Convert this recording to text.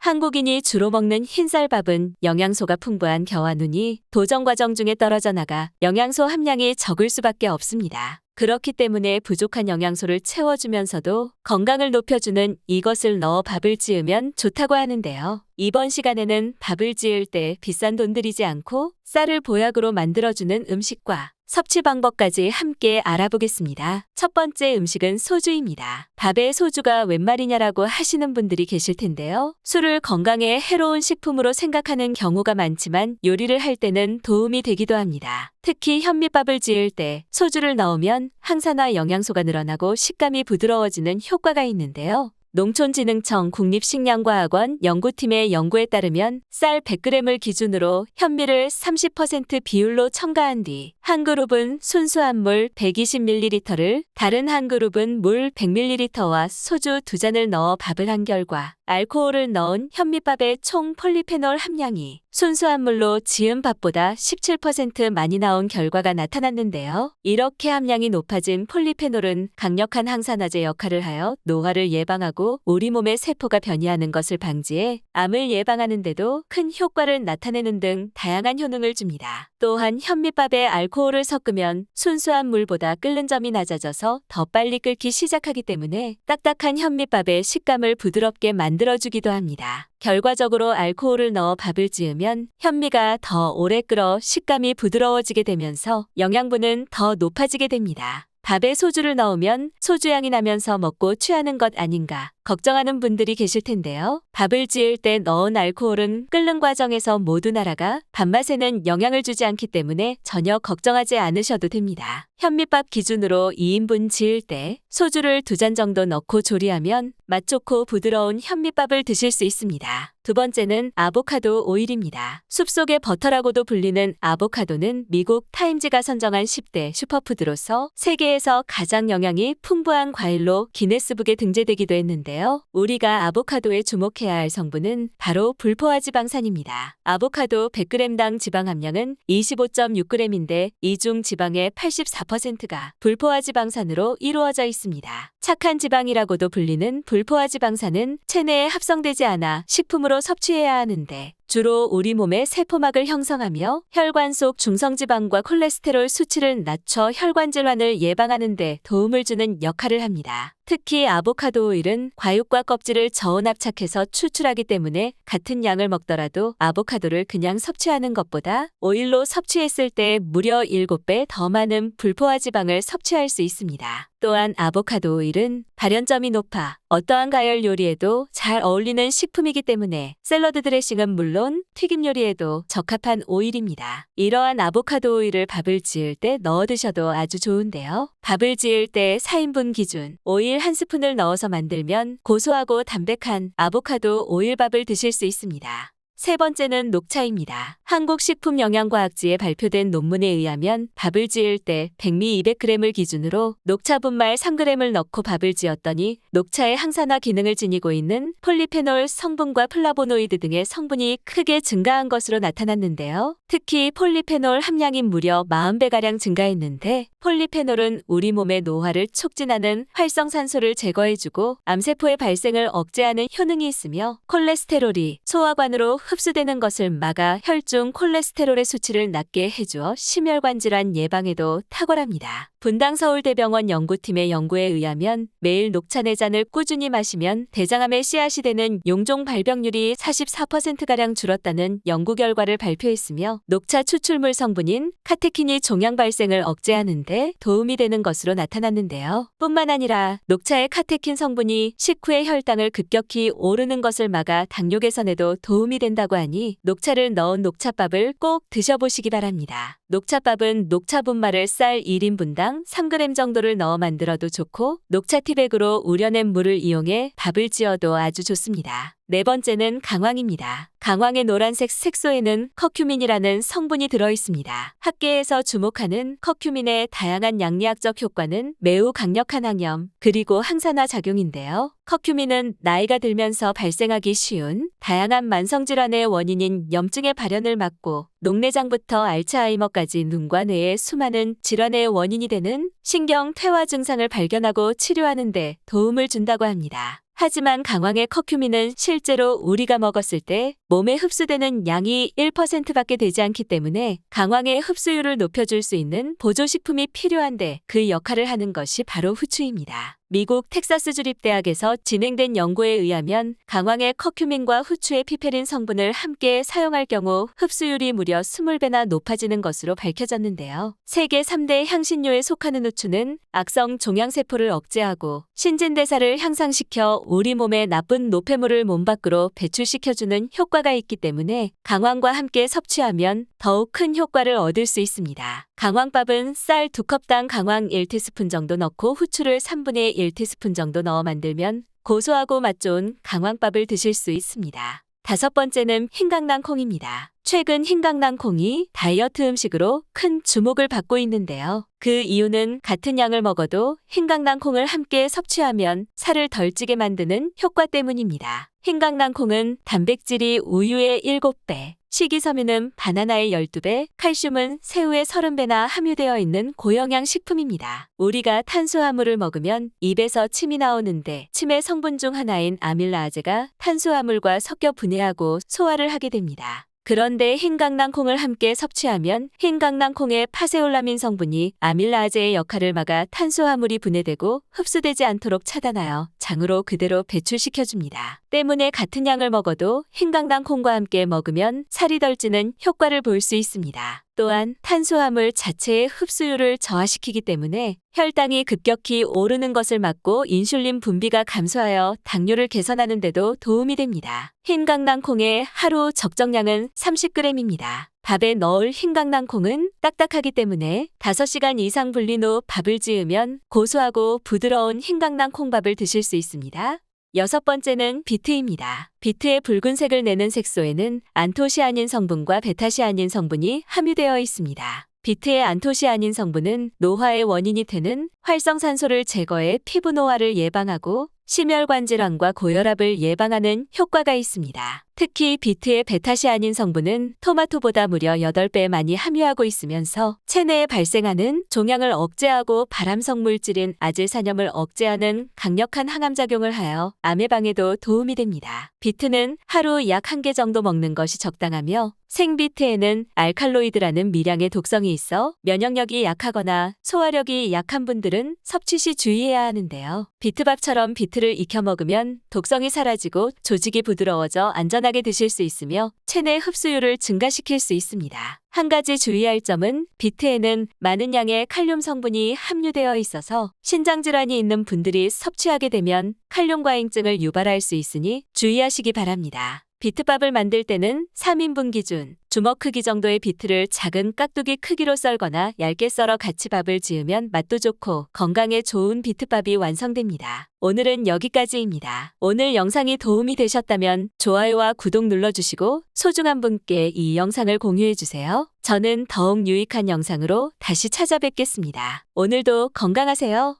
한국인이 주로 먹는 흰쌀밥은 영양소가 풍부한 겨와 눈이 도정 과정 중에 떨어져 나가 영양소 함량이 적을 수밖에 없습니다. 그렇기 때문에 부족한 영양소를 채워주면서도 건강을 높여주는 이것을 넣어 밥을 지으면 좋다고 하는데요. 이번 시간에는 밥을 지을 때 비싼 돈 들이지 않고 쌀을 보약으로 만들어주는 음식과 섭취 방법까지 함께 알아보겠습니다. 첫 번째 음식은 소주입니다. 밥에 소주가 웬 말이냐라고 하시는 분들이 계실 텐데요. 술을 건강에 해로운 식품으로 생각하는 경우가 많지만 요리를 할 때는 도움이 되기도 합니다. 특히 현미밥을 지을 때 소주를 넣으면 항산화 영양소가 늘어나고 식감이 부드러워지는 효과가 있는데요. 농촌진흥청 국립식량과학원 연구팀의 연구에 따르면 쌀 100g을 기준으로 현미를 30% 비율로 첨가한 뒤 한 그룹은 순수한 물 120ml를 다른 한 그룹은 물 100ml와 소주 2잔을 넣어 밥을 한 결과 알코올을 넣은 현미밥의 총 폴리페놀 함량이 순수한 물로 지은 밥보다 17% 많이 나온 결과가 나타났는데요. 이렇게 함량이 높아진 폴리페놀은 강력한 항산화제 역할을 하여 노화를 예방하고 우리 몸의 세포가 변이하는 것을 방지해 암을 예방하는 데도 큰 효과를 나타내는 등 다양한 효능을 줍니다. 또한 현미밥에 알코올을 섞으면 순수한 물보다 끓는 점이 낮아져서 더 빨리 끓기 시작하기 때문에 딱딱한 현미밥의 식감을 부드럽게 만들어주기도 합니다. 결과적으로 알코올을 넣어 밥을 지으면 현미가 더 오래 끓어 식감이 부드러워지게 되면서 영양분은 더 높아지게 됩니다. 밥에 소주를 넣으면 소주향이 나면서 먹고 취하는 것 아닌가 걱정하는 분들이 계실 텐데요. 밥을 지을 때 넣은 알코올은 끓는 과정에서 모두 날아가 밥맛에는 영향을 주지 않기 때문에 전혀 걱정하지 않으셔도 됩니다. 현미밥 기준으로 2인분 지을 때 소주를 2잔 정도 넣고 조리하면 맛 좋고 부드러운 현미밥을 드실 수 있습니다. 두 번째는 아보카도 오일입니다. 숲속의 버터라고도 불리는 아보카도는 미국 타임즈가 선정한 10대 슈퍼푸드로서 세계에서 가장 영양이 풍부한 과일로 기네스북에 등재되기도 했는데요. 우리가 아보카도에 주목해야 할 성분은 바로 불포화지방산입니다. 아보카도 100g당 지방 함량은 25.6g인데 이 중 지방의 84%가 불포화지방산으로 이루어져 있습니다. 착한 지방이라고도 불리는 불포화지방산은 체내에 합성되지 않아 식품으로 섭취해야 하는데 주로 우리 몸의 세포막을 형성하며 혈관 속 중성지방과 콜레스테롤 수치를 낮춰 혈관 질환을 예방하는 데 도움을 주는 역할을 합니다. 특히 아보카도 오일은 과육과 껍질을 저온압착해서 추출하기 때문에 같은 양을 먹더라도 아보카도를 그냥 섭취하는 것보다 오일로 섭취했을 때 무려 7배 더 많은 불포화지방을 섭취할 수 있습니다. 또한 아보카도 오일은 발연점이 높아 어떠한 가열 요리에도 잘 어울리는 식품이기 때문에 샐러드 드레싱은 물론 튀김 요리에도 적합한 오일입니다. 이러한 아보카도 오일을 밥을 지을 때 넣어 드셔도 아주 좋은데요. 밥을 지을 때 4인분 기준 오일 1스푼을 넣어서 만들면 고소하고 담백한 아보카도 오일밥을 드실 수 있습니다. 세 번째는 녹차입니다. 한국식품영양과학지에 발표된 논문에 의하면 밥을 지을 때 백미 200g을 기준으로 녹차 분말 3g을 넣고 밥을 지었더니 녹차의 항산화 기능을 지니고 있는 폴리페놀 성분과 플라보노이드 등의 성분이 크게 증가한 것으로 나타났는데요. 특히 폴리페놀 함량이 무려 40배가량 증가했는데 폴리페놀은 우리 몸의 노화를 촉진하는 활성산소를 제거해주고 암세포의 발생을 억제하는 효능이 있으며 콜레스테롤이 소화관으로 흡수되는 것을 막아 혈중 콜레스테롤의 수치를 낮게 해주어 심혈관 질환 예방에도 탁월합니다. 분당서울대병원 연구팀의 연구에 의하면 매일 녹차 4잔을 꾸준히 마시면 대장암의 씨앗이 되는 용종 발병률이 44%가량 줄었다는 연구 결과를 발표했으며 녹차 추출물 성분인 카테킨이 종양 발생을 억제하는 데 도움이 되는 것으로 나타났는데요. 뿐만 아니라 녹차의 카테킨 성분이 식후의 혈당을 급격히 오르는 것을 막아 당뇨 개선에도 도움이 된다고 하니 녹차를 넣은 녹차밥을 꼭 드셔보시기 바랍니다. 녹차밥은 녹차 분말을 쌀 1인분당 3g 정도를 넣어 만들어도 좋고 녹차 티백으로 우려낸 물을 이용해 밥을 지어도 아주 좋습니다. 네 번째는 강황입니다. 강황의 노란색 색소에는 커큐민이라는 성분이 들어있습니다. 학계에서 주목하는 커큐민의 다양한 양리학적 효과는 매우 강력한 항염 그리고 항산화 작용인데요. 커큐민은 나이가 들면서 발생하기 쉬운 다양한 만성질환의 원인인 염증의 발현을 막고 녹내장부터 알츠하이머까지 눈과 뇌의 수많은 질환의 원인이 되는 신경 퇴화 증상을 발견하고 치료하는 데 도움을 준다고 합니다. 하지만 강황의 커큐민은 실제로 우리가 먹었을 때 몸에 흡수되는 양이 1%밖에 되지 않기 때문에 강황의 흡수율을 높여줄 수 있는 보조식품이 필요한데 그 역할을 하는 것이 바로 후추입니다. 미국 텍사스 주립대학에서 진행된 연구에 의하면 강황의 커큐민과 후추의 피페린 성분을 함께 사용할 경우 흡수율이 무려 20배나 높아지는 것으로 밝혀졌는데요. 세계 3대 향신료에 속하는 후추는 악성 종양세포를 억제하고 신진대사를 향상시켜 우리 몸에 나쁜 노폐물을 몸 밖으로 배출시켜주는 효과가 있기 때문에 강황과 함께 섭취하면 더욱 큰 효과를 얻을 수 있습니다. 강황밥은 쌀 2컵당 강황 1티스푼 정도 넣고 후추를 3분의 1티스푼 정도 넣어 만들면 고소하고 맛 좋은 강황밥을 드실 수 있습니다. 다섯 번째는 흰강낭콩입니다. 최근 흰강낭콩이 다이어트 음식으로 큰 주목을 받고 있는데요. 그 이유는 같은 양을 먹어도 흰강낭콩을 함께 섭취하면 살을 덜 찌게 만드는 효과 때문입니다. 흰강낭콩은 단백질이 우유의 7배, 식이섬유는 바나나의 12배, 칼슘은 새우의 30배나 함유되어 있는 고영양 식품입니다. 우리가 탄수화물을 먹으면 입에서 침이 나오는데 침의 성분 중 하나인 아밀라아제가 탄수화물과 섞여 분해하고 소화를 하게 됩니다. 그런데 흰강낭콩을 함께 섭취하면 흰강낭콩의 파세올라민 성분이 아밀라아제의 역할을 막아 탄수화물이 분해되고 흡수되지 않도록 차단하여 장으로 그대로 배출시켜줍니다. 때문에 같은 양을 먹어도 흰강낭콩과 함께 먹으면 살이 덜 찌는 효과를 볼 수 있습니다. 또한 탄수화물 자체의 흡수율을 저하시키기 때문에 혈당이 급격히 오르는 것을 막고 인슐린 분비가 감소하여 당뇨를 개선하는 데도 도움이 됩니다. 흰강낭콩의 하루 적정량은 30g입니다. 밥에 넣을 흰강낭콩은 딱딱하기 때문에 5시간 이상 불린 후 밥을 지으면 고소하고 부드러운 흰강낭콩밥을 드실 수 있습니다. 여섯 번째는 비트입니다. 비트의 붉은색을 내는 색소에는 안토시아닌 성분과 베타시아닌 성분이 함유되어 있습니다. 비트의 안토시아닌 성분은 노화의 원인이 되는 활성산소를 제거해 피부 노화를 예방하고 심혈관 질환과 고혈압을 예방하는 효과가 있습니다. 특히 비트의 베타시아닌 성분은 토마토보다 무려 8배 많이 함유하고 있으면서 체내에 발생하는 종양을 억제하고 발암성 물질인 아질산염을 억제하는 강력한 항암작용을 하여 암 예방에도 도움이 됩니다. 비트는 하루 약 1개 정도 먹는 것이 적당하며 생비트에는 알칼로이드라는 미량의 독성이 있어 면역력이 약하거나 소화력이 약한 분들은 섭취 시 주의해야 하는데요. 비트밥처럼 비트를 익혀 먹으면 독성이 사라지고 조직이 부드러워져 안전하게 드실 수 있으며 체내 흡수율을 증가시킬 수 있습니다. 한 가지 주의할 점은 비트에는 많은 양의 칼륨 성분이 함유되어 있어서 신장질환이 있는 분들이 섭취하게 되면 칼륨 과잉증을 유발할 수 있으니 주의하시기 바랍니다. 비트밥을 만들 때는 3인분 기준, 주먹 크기 정도의 비트를 작은 깍두기 크기로 썰거나 얇게 썰어 같이 밥을 지으면 맛도 좋고 건강에 좋은 비트밥이 완성됩니다. 오늘은 여기까지입니다. 오늘 영상이 도움이 되셨다면 좋아요와 구독 눌러주시고 소중한 분께 이 영상을 공유해주세요. 저는 더욱 유익한 영상으로 다시 찾아뵙겠습니다. 오늘도 건강하세요.